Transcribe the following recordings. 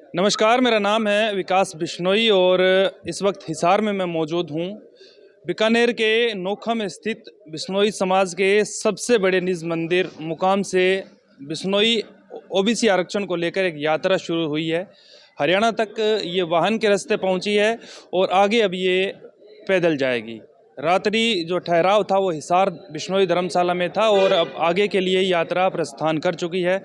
नमस्कार, मेरा नाम है विकास बिश्नोई और इस वक्त हिसार में मैं मौजूद हूँ। बीकानेर के नोखा में स्थित बिश्नोई समाज के सबसे बड़े निज मंदिर मुकाम से बिश्नोई ओबीसी आरक्षण को लेकर एक यात्रा शुरू हुई है। हरियाणा तक ये वाहन के रास्ते पहुंची है और आगे अब ये पैदल जाएगी। रात्रि जो ठहराव था वो हिसार बिश्नोई धर्मशाला में था और अब आगे के लिए यात्रा प्रस्थान कर चुकी है।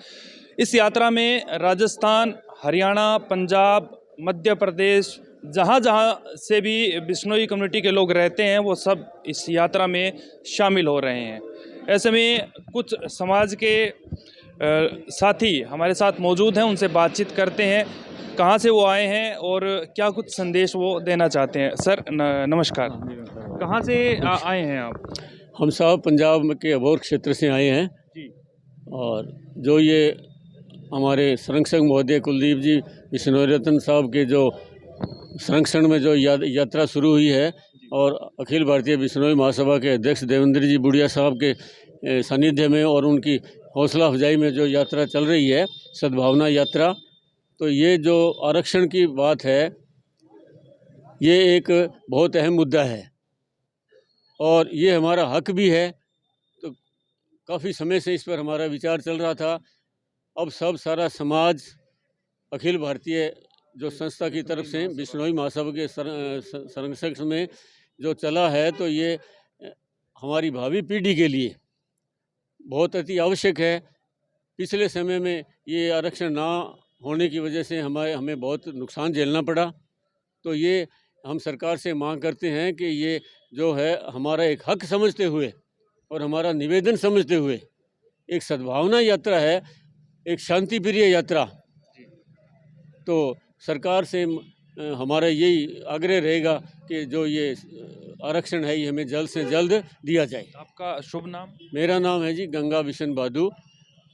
इस यात्रा में राजस्थान, हरियाणा, पंजाब, मध्य प्रदेश, जहाँ जहाँ से भी बिश्नोई कम्युनिटी के लोग रहते हैं वो सब इस यात्रा में शामिल हो रहे हैं। ऐसे में कुछ समाज के साथी हमारे साथ मौजूद हैं, उनसे बातचीत करते हैं कहाँ से वो आए हैं और क्या कुछ संदेश वो देना चाहते हैं। सर नमस्कार, कहाँ से आए हैं आप? हम साहब पंजाब के अबोर क्षेत्र से आए हैं जी। और जो ये हमारे संरक्षक महोदय कुलदीप जी बिश्नोई रतन साहब के जो संरक्षण में जो यात्रा शुरू हुई है और अखिल भारतीय बिश्नोई महासभा के अध्यक्ष देवेंद्र जी बुढ़िया साहब के सानिध्य में और उनकी हौसला अफजाई में जो यात्रा चल रही है, सद्भावना यात्रा, तो ये जो आरक्षण की बात है ये एक बहुत अहम मुद्दा है और ये हमारा हक भी है। तो काफ़ी समय से इस पर हमारा विचार चल रहा था। अब सब सारा समाज अखिल भारतीय जो संस्था की तरफ से बिश्नोई महासभा के संरक्षक में जो चला है, तो ये हमारी भावी पीढ़ी के लिए बहुत अति आवश्यक है। पिछले समय में ये आरक्षण ना होने की वजह से हमें बहुत नुकसान झेलना पड़ा। तो ये हम सरकार से मांग करते हैं कि ये जो है हमारा एक हक समझते हुए और हमारा निवेदन समझते हुए एक सद्भावना यात्रा है, एक शांति प्रिय यात्रा। तो सरकार से हमारा यही आग्रह रहेगा कि जो ये आरक्षण है ये हमें जल्द से जल्द दिया जाए। आपका शुभ नाम? मेरा नाम है जी गंगा बिशन बादू।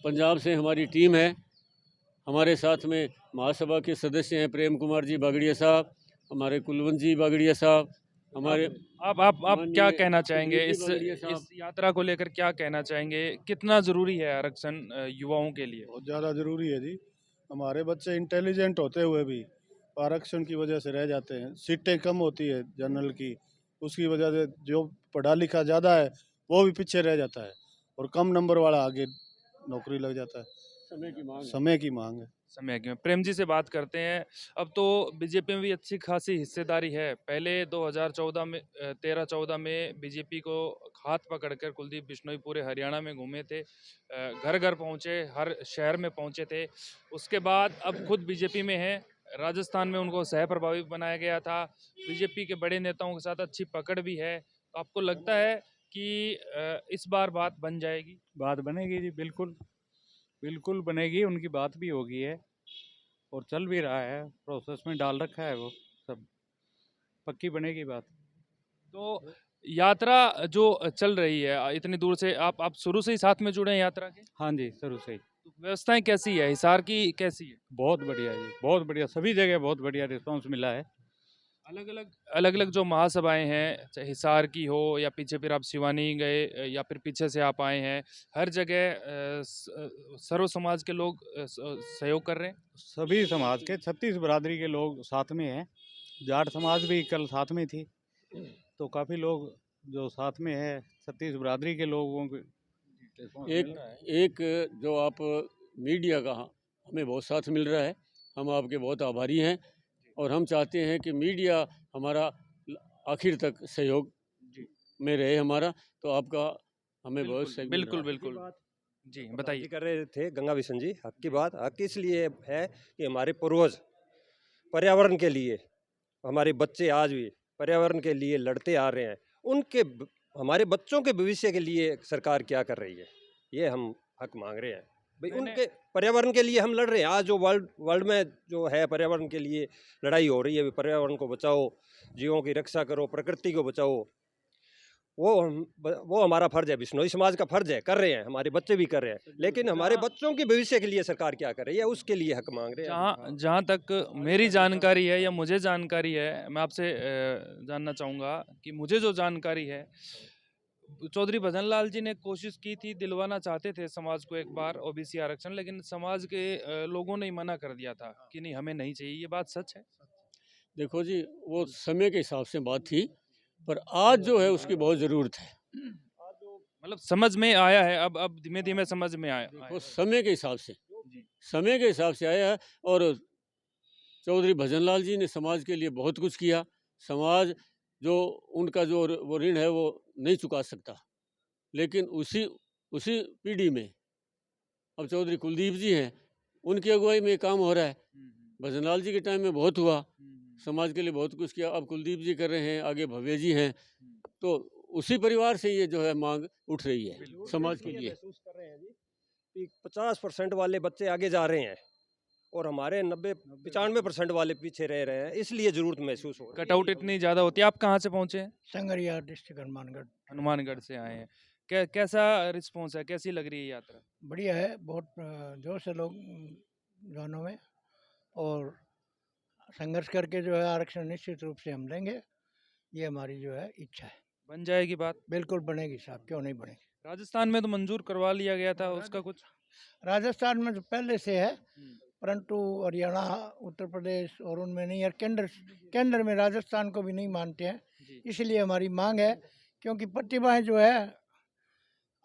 पंजाब से हमारी टीम है। हमारे साथ में महासभा के सदस्य हैं प्रेम कुमार जी बागड़िया साहब, हमारे कुलवंत जी बागड़िया साहब, हमारे आप क्या कहना चाहेंगे इस यात्रा को लेकर? क्या कहना चाहेंगे, कितना जरूरी है आरक्षण युवाओं के लिए? बहुत ज़्यादा ज़रूरी है जी। हमारे बच्चे इंटेलिजेंट होते हुए भी आरक्षण की वजह से रह जाते हैं। सीटें कम होती है जनरल की, उसकी वजह से जो पढ़ा लिखा ज़्यादा है वो भी पीछे रह जाता है और कम नंबर वाला आगे नौकरी लग जाता है। समय की मांग है। समय की। प्रेम जी से बात करते हैं। अब तो बीजेपी में भी अच्छी खासी हिस्सेदारी है। पहले 2014 में 13-14 में बीजेपी को हाथ पकड़कर कुलदीप बिश्नोई पूरे हरियाणा में घूमे थे, घर घर पहुंचे, हर शहर में पहुंचे थे। उसके बाद अब खुद बीजेपी में है। राजस्थान में उनको सह प्रभावी बनाया गया था। बीजेपी के बड़े नेताओं के साथ अच्छी पकड़ भी है। तो आपको लगता है कि इस बार बात बन जाएगी? बात बनेगी जी, बिल्कुल बिल्कुल बनेगी। उनकी बात भी होगी है और चल भी रहा है, प्रोसेस में डाल रखा है, वो सब पक्की बनेगी बात। तो यात्रा जो चल रही है इतनी दूर से, आप शुरू से ही साथ में जुड़े हैं यात्रा के? हाँ जी, शुरू से ही। तो व्यवस्थाएं कैसी है हिसार की, कैसी है? बहुत बढ़िया जी, बहुत बढ़िया, सभी जगह बहुत बढ़िया रिस्पांस मिला है। अलग अलग जो महासभाएं हैं, चाहे हिसार की हो या पीछे फिर आप सिवानी गए या फिर पीछे से आप आए हैं, हर जगह सर्व समाज के लोग सहयोग कर रहे हैं। सभी समाज के 36 बरादरी के लोग साथ में हैं। जाट समाज भी कल साथ में थी, तो काफ़ी लोग जो साथ में है 36 बरादरी के लोगों को एक जो आप मीडिया का हमें बहुत साथ मिल रहा है, हम आपके बहुत आभारी हैं और हम चाहते हैं कि मीडिया हमारा आखिर तक सहयोग में रहे हमारा। तो आपका हमें बहुत सहयोग। बिल्कुल बिल्कुल जी, बताइए। कर रहे थे गंगा बिशन जी। हक की बात, हक इसलिए है कि हमारे पूर्वज पर्यावरण के लिए, हमारे बच्चे आज भी पर्यावरण के लिए लड़ते आ रहे हैं। हमारे बच्चों के भविष्य के लिए सरकार क्या कर रही है, ये हम हक मांग रहे हैं भाई। उनके पर्यावरण के लिए हम लड़ रहे हैं। आज जो वर्ल्ड में जो है पर्यावरण के लिए लड़ाई हो रही है, पर्यावरण को बचाओ, जीवों की रक्षा करो, प्रकृति को बचाओ, वो हमारा फर्ज है, बिश्नोई समाज का फर्ज है, कर रहे हैं, हमारे बच्चे भी कर रहे हैं। लेकिन हमारे बच्चों के भविष्य के लिए सरकार क्या कर रही है, उसके लिए हक मांग रहे हैं। जहाँ तक मेरी जानकारी है या मुझे जानकारी है, मैं आपसे जानना चाहूँगा कि मुझे जो जानकारी है चौधरी भजनलाल जी ने कोशिश की थी, दिलवाना चाहते थे समाज को एक बार ओबीसी आरक्षण, लेकिन समाज के लोगों ने ही मना कर दिया था कि नहीं हमें नहीं चाहिए। ये बात सच है? देखो जी, वो समय के हिसाब से बात थी, पर आज जो है उसकी बहुत ज़रूरत है। मतलब समझ में आया है, अब धीमे धीमे समझ में आया देखो आया। समय के हिसाब से, जी। समय के हिसाब से आया है। और चौधरी भजनलाल जी ने समाज के लिए बहुत कुछ किया। समाज जो उनका जो वो ऋण है वो नहीं चुका सकता, लेकिन उसी उसी पीढ़ी में अब चौधरी कुलदीप जी हैं, उनकी अगुवाई में ये काम हो रहा है। भजनलाल जी के टाइम में बहुत हुआ, समाज के लिए बहुत कुछ किया। अब कुलदीप जी कर रहे हैं, आगे भव्य जी हैं, तो उसी परिवार से ये जो है मांग उठ रही है समाज के लिए। महसूस कर रहे हैं जी कि 50% वाले बच्चे आगे जा रहे हैं और हमारे 90-95% वाले पीछे रह रहे हैं, इसलिए जरूरत महसूस हो रही है। कटआउट इतनी ज्यादा होती है। आप कहाँ से पहुंचे हैं? संगरिया डिस्ट्रिक्ट हनुमानगढ़। हनुमानगढ़ से आए हैं। कैसा रिस्पॉन्स है, कैसी लग रही है यात्रा? बढ़िया है, बहुत जोर से लोग गानों में, और संघर्ष करके जो है आरक्षण निश्चित रूप से हम लेंगे, ये हमारी जो है इच्छा है। बन जाएगी बात? बिल्कुल बनेगी साहब, क्यों नहीं बनेगी। राजस्थान में तो मंजूर करवा लिया गया था, उसका कुछ? राजस्थान में तो पहले से है, परंतु हरियाणा, उत्तर प्रदेश और उनमें नहीं, और केंद्र में राजस्थान को भी नहीं मानते हैं। जी। इसलिए हमारी मांग है, क्योंकि प्रतिभाएं जो है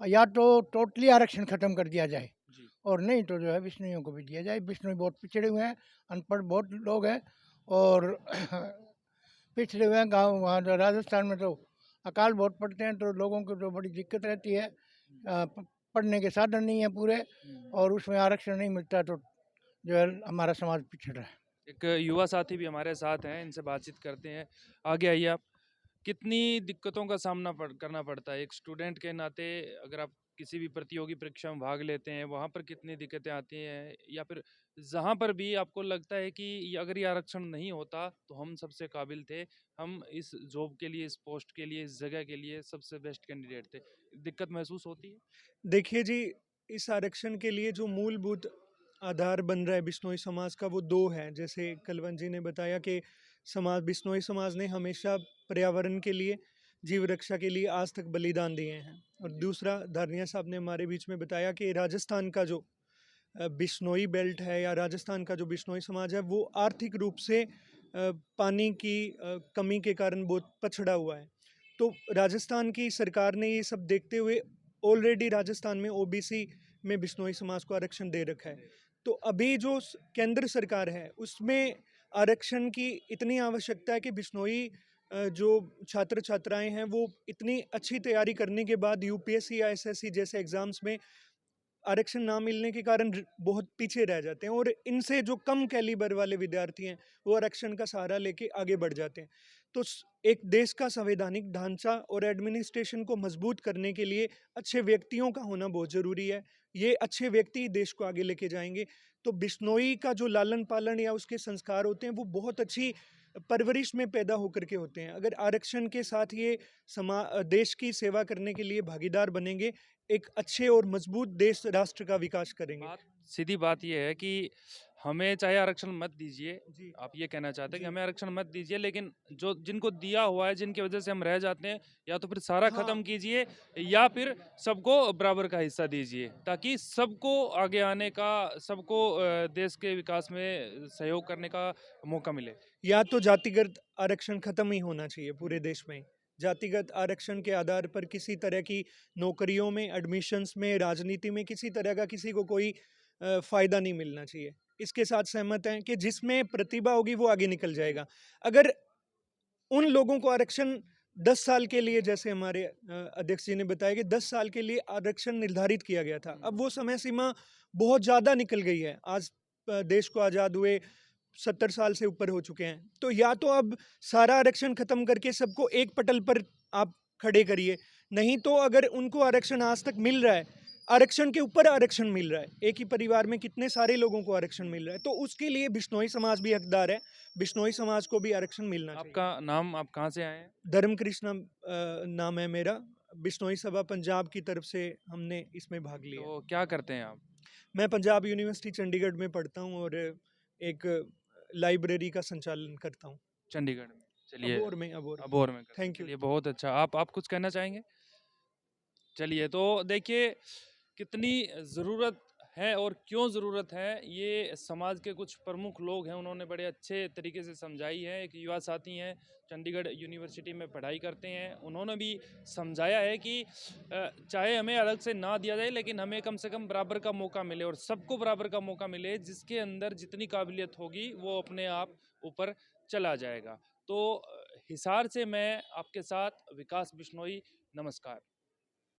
या तो टोटली आरक्षण खत्म कर दिया जाए, जी। और नहीं तो जो है बिश्नोइयों को भी दिया जाए। बिश्नोई बहुत पिछड़े हुए हैं, अनपढ़ बहुत लोग हैं, और पिछड़े हुए हैं गाँव। वहाँ जो राजस्थान में तो अकाल बहुत पड़ते हैं, तो लोगों को जो बड़ी दिक्कत रहती है, पढ़ने के साधन नहीं है पूरे, और उसमें आरक्षण नहीं मिलता, तो जो है हमारा समाज पिछड़ रहा है। एक युवा साथी भी हमारे साथ हैं, इनसे बातचीत करते हैं। आगे आइए आप। कितनी दिक्कतों का सामना करना पड़ता है एक स्टूडेंट के नाते? अगर आप किसी भी प्रतियोगी परीक्षा में भाग लेते हैं, वहाँ पर कितनी दिक्कतें आती हैं, या फिर जहाँ पर भी आपको लगता है कि अगर ये आरक्षण नहीं होता तो हम सबसे काबिल थे, हम इस जॉब के लिए, इस पोस्ट के लिए, इस जगह के लिए सबसे बेस्ट कैंडिडेट थे, दिक्कत महसूस होती है? देखिए जी, इस आरक्षण के लिए जो मूलभूत आधार बन रहा है बिश्नोई समाज का, वो दो है। जैसे कलवंत जी ने बताया कि बिश्नोई समाज ने हमेशा पर्यावरण के लिए, जीव रक्षा के लिए आज तक बलिदान दिए हैं। और दूसरा, धारनिया साहब ने हमारे बीच में बताया कि राजस्थान का जो बिश्नोई बेल्ट है, या राजस्थान का जो बिश्नोई समाज है, वो आर्थिक रूप से पानी की कमी के कारण बहुत पछड़ा हुआ है। तो राजस्थान की सरकार ने ये सब देखते हुए ऑलरेडी राजस्थान में ओबीसी में बिश्नोई समाज को आरक्षण दे रखा है। तो अभी जो केंद्र सरकार है, उसमें आरक्षण की इतनी आवश्यकता है कि बिश्नोई जो छात्र छात्राएं हैं, वो इतनी अच्छी तैयारी करने के बाद यूपीएससी या एसएससी जैसे एग्जाम्स में आरक्षण ना मिलने के कारण बहुत पीछे रह जाते हैं, और इनसे जो कम कैलिबर वाले विद्यार्थी हैं, वो आरक्षण का सहारा लेके आगे बढ़ जाते हैं। तो एक देश का संवैधानिक ढांचा और एडमिनिस्ट्रेशन को मजबूत करने के लिए अच्छे व्यक्तियों का होना बहुत ज़रूरी है। ये अच्छे व्यक्ति देश को आगे लेके जाएंगे। तो बिश्नोई का जो लालन पालन या उसके संस्कार होते हैं, वो बहुत अच्छी परवरिश में पैदा होकर के होते हैं। अगर आरक्षण के साथ ये देश की सेवा करने के लिए भागीदार बनेंगे, एक अच्छे और मजबूत देश राष्ट्र का विकास करेंगे। सीधी बात यह है कि हमें चाहे आरक्षण मत दीजिए, जी। आप ये कहना चाहते हैं कि जी। हमें आरक्षण मत दीजिए, लेकिन जो जिनको दिया हुआ है, जिनकी वजह से हम रह जाते हैं, या तो फिर सारा हाँ। खत्म कीजिए, या फिर सबको बराबर का हिस्सा दीजिए, ताकि सबको आगे आने का, सबको देश के विकास में सहयोग करने का मौका मिले। या तो जातिगत आरक्षण खत्म ही होना चाहिए पूरे देश में। जातिगत आरक्षण के आधार पर किसी तरह की नौकरियों में, एडमिशन्स में, राजनीति में किसी तरह का किसी को कोई फ़ायदा नहीं मिलना चाहिए। इसके साथ सहमत हैं कि जिसमें प्रतिभा होगी वो आगे निकल जाएगा। अगर उन लोगों को आरक्षण 10 साल के लिए, जैसे हमारे अध्यक्ष जी ने बताया कि 10 साल के लिए आरक्षण निर्धारित किया गया था, अब वो समय सीमा बहुत ज़्यादा निकल गई है। आज देश को आज़ाद हुए 70 साल से ऊपर हो चुके हैं। तो या तो अब सारा आरक्षण खत्म करके सबको एक पटल पर आप खड़े करिए, नहीं तो अगर उनको आरक्षण आज तक मिल रहा है, आरक्षण के ऊपर आरक्षण मिल रहा है, एक ही परिवार में कितने सारे लोगों को आरक्षण मिल रहा है, तो उसके लिए बिश्नोई समाज भी हकदार है। बिश्नोई समाज को भी आरक्षण मिलना चाहिए। आपका नाम, आप कहाँ से आए हैं? धर्म कृष्ण नाम है मेरा। बिश्नोई सभा पंजाब की तरफ से हमने इसमें भाग लिया। तो क्या करते हैं आप? मैं पंजाब यूनिवर्सिटी चंडीगढ़ में पढ़ता हूँ और एक लाइब्रेरी का संचालन करता हूँ चंडीगढ़ में। चलिए, अबोर में। अबोर में करते हैं। Thank you. चलिए, बहुत अच्छा। आप कुछ कहना चाहेंगे? चलिए, तो देखिए कितनी ज़रूरत है और क्यों ज़रूरत है, ये समाज के कुछ प्रमुख लोग हैं, उन्होंने बड़े अच्छे तरीके से समझाई है। एक युवा साथी हैं, चंडीगढ़ यूनिवर्सिटी में पढ़ाई करते हैं, उन्होंने भी समझाया है कि चाहे हमें अलग से ना दिया जाए, लेकिन हमें कम से कम बराबर का मौका मिले और सबको बराबर का मौका मिले। जिसके अंदर जितनी काबिलियत होगी, वो अपने आप ऊपर चला जाएगा। तो हिसार से मैं आपके साथ विकास बिश्नोई, नमस्कार।